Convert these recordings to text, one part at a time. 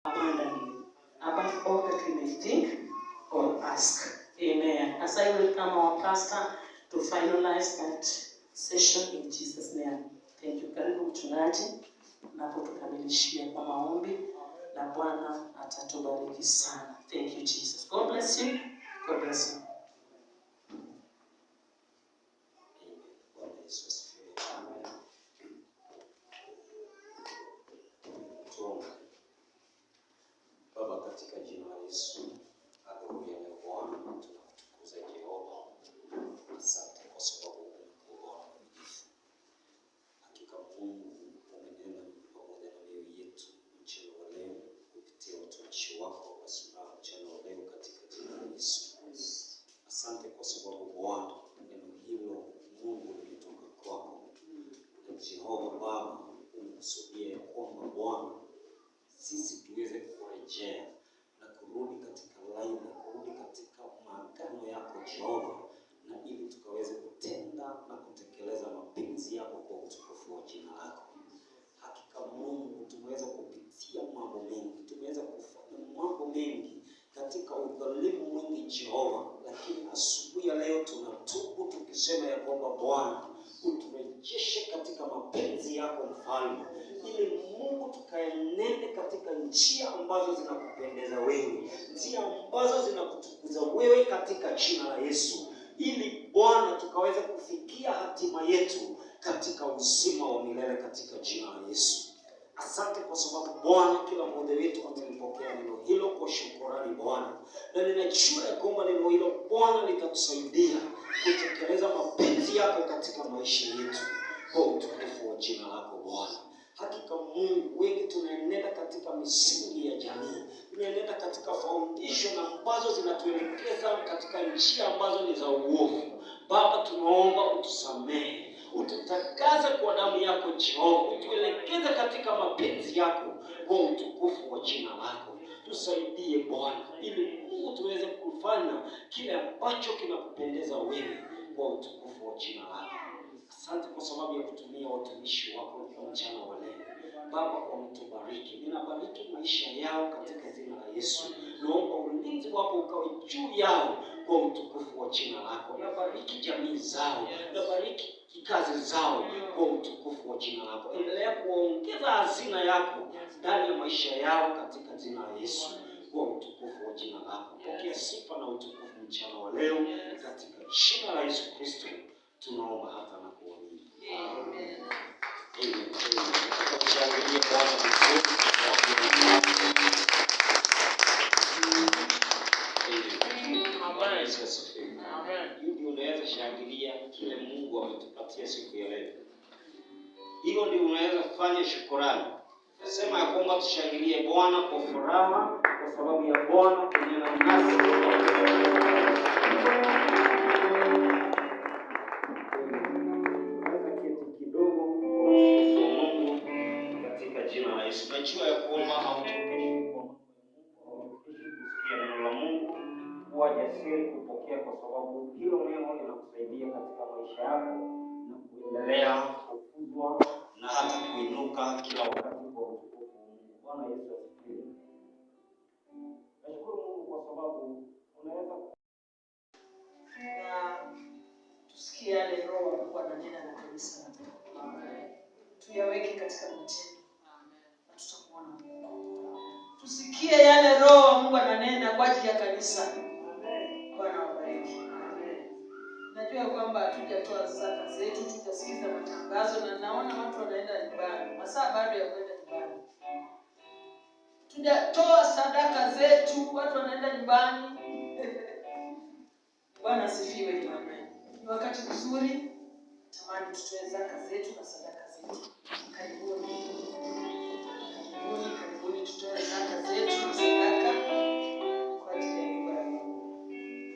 abundantly, above all that we may think or ask. Amen. As I welcome our pastor to finalize that session in Jesus' name. Thank you. Karibu mchungaji, napotukamilishia kwa maombi na Bwana atatubariki sana. Thank you Jesus. God bless you. God bless you. Baba, katika jina la Yesu, haleluya na Bwana, tunakutukuza Jehova. Asante kwa sababu umekuwa mwaminifu. Hakika Mungu umenena pamoja na mioyo yetu mchana wa leo kupitia watumishi wako wasimama mchana wa leo katika jina la Yesu. Asante kwa sababu Bwana, neno hilo Mungu limetoka kwako. Na Jehova Baba, umekusudia kwamba Bwana sisi tuweze kurejea na kurudi katika laini, kurudi katika maagano yako Jehova, na ili tukaweze kutenda na kutekeleza mapenzi yako kwa utukufu wa jina lako. Hakika Mungu, tumeweza kupitia mambo mengi, tumeweza kufanya mambo mengi katika udhalimu mwingi Jehova, lakini asubuhi ya leo tunatubu tukisema ya kwamba Bwana, uturejeshe katika mapenzi yako Mfalme, ili Mungu tukaenende katika njia ambazo zinakupendeza wewe, njia ambazo zinakutukuza wewe katika jina la Yesu, ili Bwana tukaweze kufikia hatima yetu katika uzima wa milele katika jina la Yesu. Asante kwa sababu Bwana, kila mmoja wetu amelipokea neno hilo kwa shukrani Bwana, na ninajua ya kwamba neno hilo Bwana litatusaidia kutekeleza mapenzi yako katika maisha yetu kwa utukufu wa jina lako Bwana. Hakika Mungu, wengi tunaenenda katika misingi ya jamii, tunaenenda katika foundation ambazo zinatuelekeza katika njia ambazo ni za uovu. Baba, tunaomba utusamehe, ututakaze kwa damu yako Jehova, utuelekeze katika mapenzi yako kwa utukufu wa jina lako. Tusaidie Bwana, ili Mungu tuweze kufanya kile ambacho kinakupendeza wewe kwa utukufu wa jina lako. Asante kwa sababu ya kutumia watumishi wako kwa mchana wa leo. Baba, kwa mtubariki, ninabariki maisha yao katika jina la Yesu. Naomba ulinzi wako ukawe juu yao kwa utukufu wa jina lako. Nabariki jamii zao, nabariki kazi zao kwa utukufu wa jina lako. Endelea kuongeza hazina yako ndani ya maisha yao katika jina la Yesu kwa utukufu wa jina lako. Pokea sifa na utukufu mchana wa leo katika jina la Yesu Kristo. Tunaomba hata na kuamini. Amen. Amen. Tutashangilia Bwana vizuri. Bwana Yesu asifiwe. Amen. Hiyo unaweza shangilia kile Mungu ametupatia siku ya leo. Hiyo ndio unaweza kufanya shukrani. Nasema ya kwamba tushangilie Bwana kwa furaha kwa sababu ya Bwana kunena nasi. Najua ya kwamba hautokeshi kwa kusikia neno la Mungu, kuwa jasiri kupokea, kwa sababu hilo neno linakusaidia katika maisha yako na kuendelea kukuzwa na hata kuinuka kila wakati kwa utukufu wa Mungu. Bwana Yesu asifiwe. Nashukuru Mungu kwa sababu unaweza tusikie yale Roho wa Mungu ananena na kanisa. Amen. Tuyaweke katika matendo. Tusikie yale Roho wa Mungu ananena kwa ajili ya kanisa. Amen. Bwana wabariki. Amen. Najua kwamba hatujatoa zaka zetu, tutasikiza matangazo na naona watu wanaenda nyumbani. Masaa bado ya kwenda nyumbani. Tujatoa sadaka zetu, watu wanaenda nyumbani. Bwana asifiwe. Amen. Ni wakati mzuri. Tamani tutoe zaka zetu na sadaka zetu. Karibuni. Karibuni tutoe zaka zetu na sadaka kwa ajili ya nyumba ya Mungu.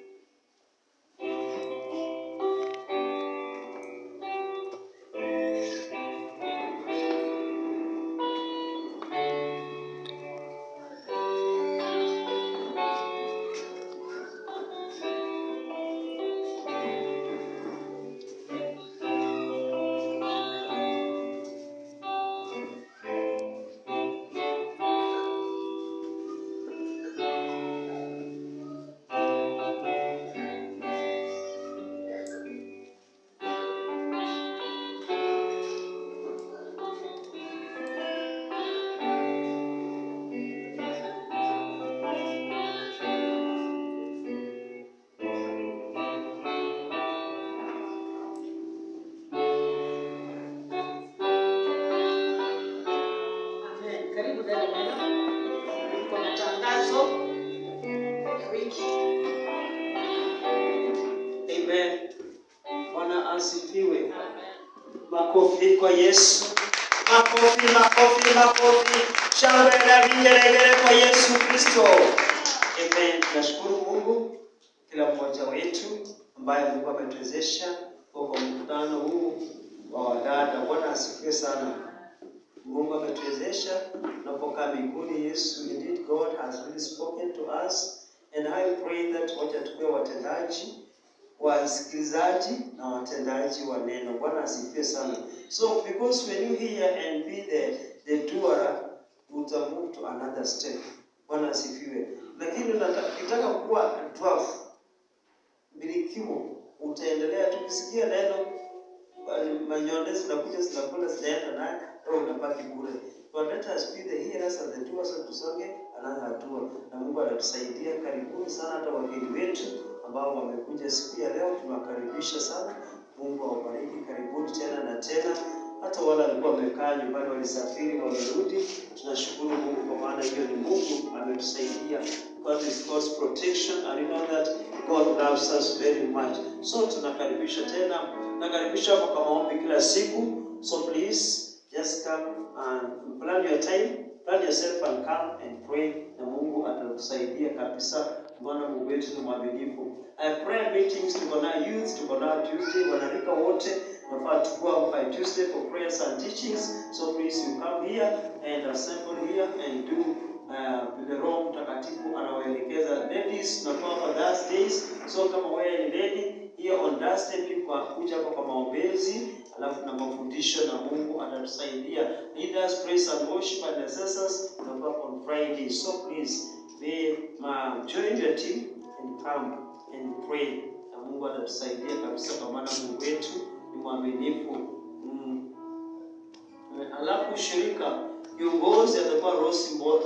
kwa Yesu. Makofi, makofi, makofi. Shangwe na vigelegele kwa Yesu Kristo. Amen. Nashukuru Mungu kila mmoja wetu ambaye Mungu ametuwezesha kwa mkutano huu wa wadada. Bwana asifiwe sana. Mungu ametuwezesha tunapokaa mbinguni. Yesu, indeed God has really spoken to us, and I pray that wacha tukue watendaji, wasikilizaji na watendaji wa neno. Bwana asifiwe sana. So because when you hear and be the doer, uta move to another step. Bwana asifiwe. Lakini unataka kuwa dwarf, bilikimu, utaendelea tukisikia neno manyonde zinakuja zinakula zinaenda naye au unabaki bure. But let us be the hearers and the doers, so tusonge another hatua. Na Mungu anatusaidia. Karibuni sana hata wageni wetu ambao wamekuja siku ya leo, tunawakaribisha sana. Mungu awabariki. Karibuni tena na tena. Hata wale walikuwa wamekaa nyumbani, walisafiri, wamerudi, tunashukuru Mungu kwa maana hiyo ni Mungu ametusaidia. God is God's protection, and you know that God loves us very much. So tunakaribisha tena. Nakaribisha hapo kwa maombi kila siku. So please just come and plan your time, plan yourself and come and pray. Na Mungu atakusaidia kabisa. Bwana Mungu wetu ni mwaminifu. Prayer meetings tuko na youth, tuko na Tuesday, wanarika wote nafaa tukua by Tuesday for prayers and teachings. So please you come here and assemble here and do the Roho Mtakatifu anawaelekeza. Ladies tunafaa for Thursdays. So kama wewe ni lady here on Thursday pia kuja hapa kwa maombezi, alafu na mafundisho na Mungu atatusaidia. Leaders, praise and worship and intercessors tunafaa on Friday. So please join your team and come and pray. Na Mungu atatusaidia kabisa kwa maana Mungu wetu ni mwaminifu. Alafu shirika kiongozi atakuwa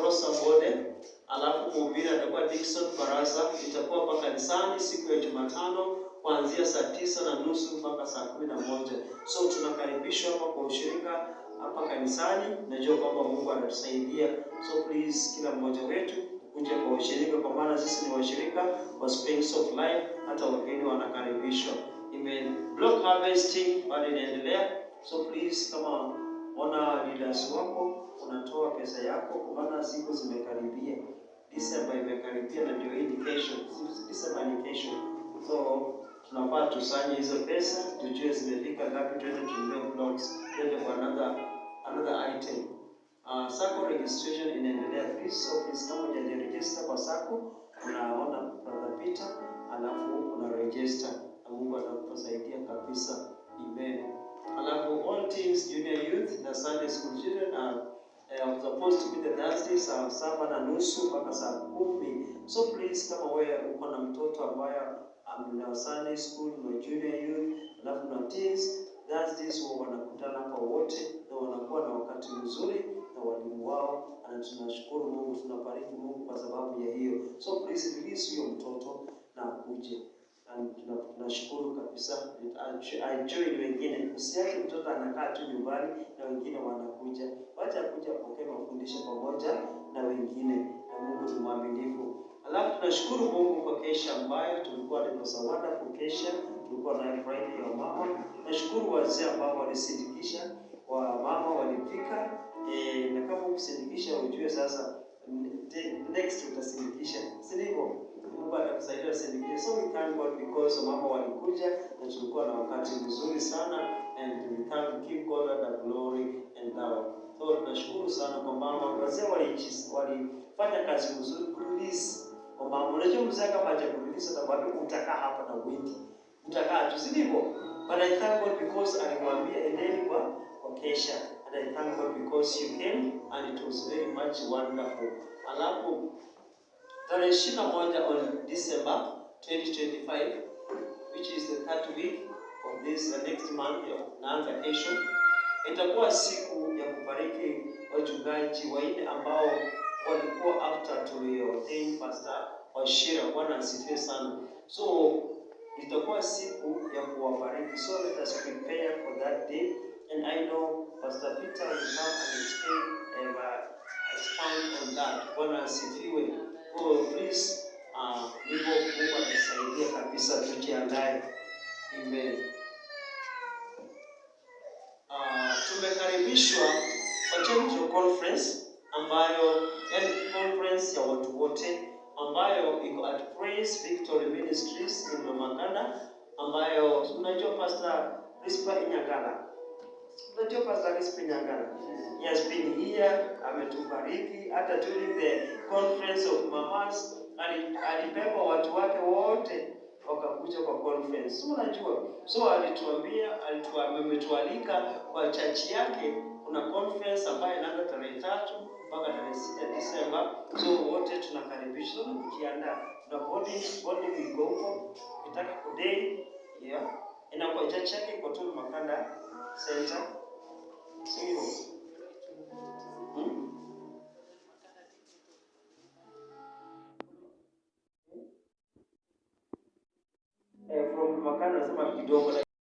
Rosa Mbode, alafu mhubiri atakuwa Dickson Baraza. Itakuwa hapa kanisani siku ya Jumatano kuanzia saa 9:30 mpaka saa 11. So tunakaribishwa hapa kwa ushirika hapa kanisani. Najua kwamba Mungu anatusaidia. So please kila mmoja wetu kuja kwa ushirika kwa maana sisi ni washirika wa Springs of Life. Hata wageni wanakaribishwa. Amen. Block harvesting bado inaendelea. So please kama ona leaders wako unatoa pesa yako kwa maana siku zimekaribia. December imekaribia na ndio indication. December indication. So tunafaa tusanye hizo pesa, tujue zimefika ngapi, twende tununue plots, twende kwa another item. Sacco registration inaendelea. Please, so please kama hujaregister kwa Sacco, unaona Brother Peter, alafu una register na Mungu atakusaidia kabisa. Amen. Alafu all teams, junior youth na Sunday school children are supposed to be the Thursdays saa 7:30 mpaka saa 10. So please kama wewe uko na mtoto ambaye na Sunday school na junior youth alafu na teens, Thursdays wanakutana kwa wote na wanakuwa na wakati mzuri na walimu wao. Na tunashukuru Mungu, tunabariki Mungu kwa sababu ya hiyo. So please release your mtoto na uje. Tunashukuru kabisa. Join wengine. Usiache mtoto anakaa tu nyumbani na wengine wanakuja. Wacha kuja kupokea mafundisho pamoja na wengine. Na Mungu ni mwaminifu. Alafu tunashukuru Mungu kwa kesha ambayo tulikuwa ni wonderful kesha. Tulikuwa na Friday ya mama. Nashukuru wazee ambao walisindikisha, wa mama walifika. Na kama ukisindikisha ujue sasa next utasindikisha. Si ndivyo? Mungu atakusaidia usindikishe. So we thank God because mama walikuja na tulikuwa na wakati mzuri sana, and we thank give God the glory and power. So tunashukuru sana kwa mama. Wazee walifanya kazi nzuri kurelease. Kwa mama unajua mzee kama hajakurelease sababu utakaa hapa na wengi. Utakaa tu, si ndivyo? But I thank God because alimwambia endeni kwa kesha. And I thank God because you came and it was very much wonderful. Alafu tarehe 21 on December 2025, which is the 3rd week of this next month, naanza kesho, itakuwa siku ya kubariki wachungaji waine ambao walikuwa after tulio Pastor Washira. Bwana asifiwe sana. So itakuwa siku ya kuwabariki. So let us prepare for that day. And I know Pastor Peter will come and expand on that. Bwana asifiwe. Oh, please, Mungu atasaidia kabisa, tujiandae. Amen. tunakaribishwa kwa General Conference ambayo yani conference ya watu wote ambayo iko at Praise Victory Ministries in Makanda, ambayo unajua Pastor Rispa Inyagala. Unajua Pastor Rispa Inyagala. He has been here, ametubariki hata during the conference of mamas, alibeba watu wake wote wakakuja kwa conference. So unajua, so alituambia, ametualika kwa church yake kuna conference ambayo inaanza tarehe 3 mpaka tarehe 6 Disemba. So wote tunakaribishwa na kujiandaa. Na body we go huko itaka today, yeah. Inakuwa church yake kwa tu Makanda Center. So